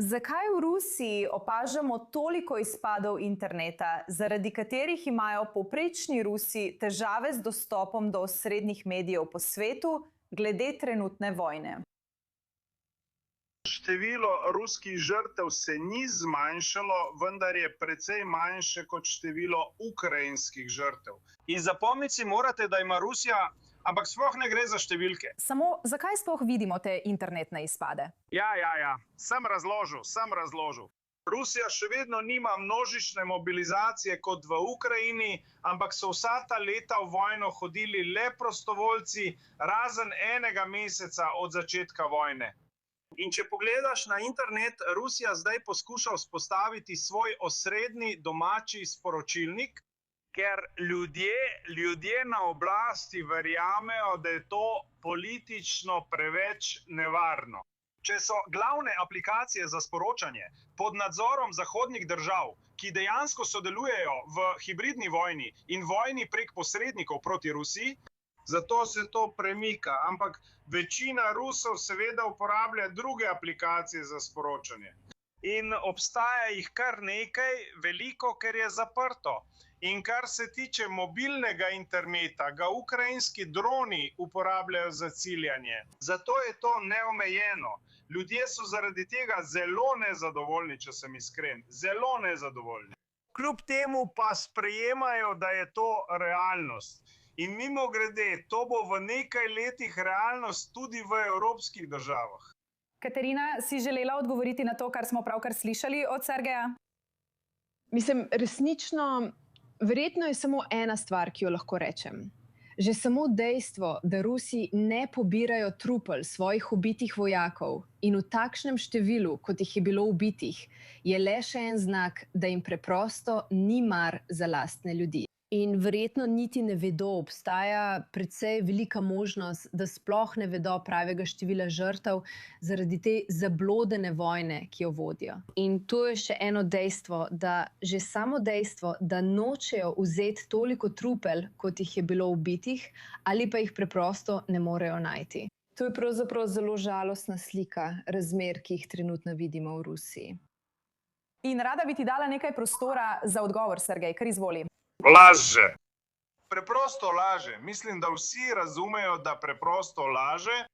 Zakaj v Rusiji opažamo toliko izpadov interneta, zaradi katerih imajo povprečni Rusi težave z dostopom do osrednjih medijev po svetu glede trenutne vojne? Število ruskih žrtev se ni zmanjšalo, vendar je precej manjše kot število ukrajinskih žrtev. In zapomniti si morate, da ima Rusija, ampak sploh ne gre za številke. Samo zakaj sploh vidimo te internetne izpade? Ja. Sem razložil. Rusija še vedno nima množične mobilizacije kot v Ukrajini, ampak so vsa ta leta v vojno hodili le prostovoljci, razen enega meseca od začetka vojne. In če pogledaš na internet, Rusija zdaj poskuša vzpostaviti svoj osrednji domači sporočilnik, ker ljudje na oblasti verjamejo, da je to politično preveč nevarno. Če so glavne aplikacije za sporočanje pod nadzorom zahodnih držav, ki dejansko sodelujejo v hibridni vojni in vojni prek posrednikov proti Rusiji, zato se to premika, ampak večina Rusov seveda uporablja druge aplikacije za sporočanje. In obstaja jih kar nekaj, veliko, ker je zaprto. In kar se tiče mobilnega interneta, ga ukrajinski droni uporabljajo za ciljanje. Zato je to neomejeno. Ljudje so zaradi tega zelo nezadovoljni, če sem iskren. Zelo nezadovoljni. Kljub temu pa sprejemajo, da je to realnost. In mimogrede, to bo v nekaj letih realnost tudi v evropskih državah. Katarina, si želela odgovoriti na to, kar smo pravkar slišali od Sergeja? Mislim, resnično, verjetno je samo ena stvar, ki jo lahko rečem. Že samo dejstvo, da Rusi ne pobirajo trupel svojih ubitih vojakov in v takšnem številu, kot jih je bilo ubitih, je le še en znak, da jim preprosto ni mar za lastne ljudi. In verjetno niti ne vedo, obstaja precej velika možnost, da sploh ne vedo pravega števila žrtev zaradi te zablodene vojne, ki jo vodijo. In to je še eno dejstvo, da že samo dejstvo, da nočejo vzeti toliko trupel, kot jih je bilo ubitih, ali pa jih preprosto ne morejo najti. To je pravzaprav zelo žalostna slika razmer, ki jih trenutno vidimo v Rusiji. In rada bi ti dala nekaj prostora za odgovor, Sergej, kar izvoli. Laže. Preprosto laže. Mislim, da vsi razumejo, da preprosto laže.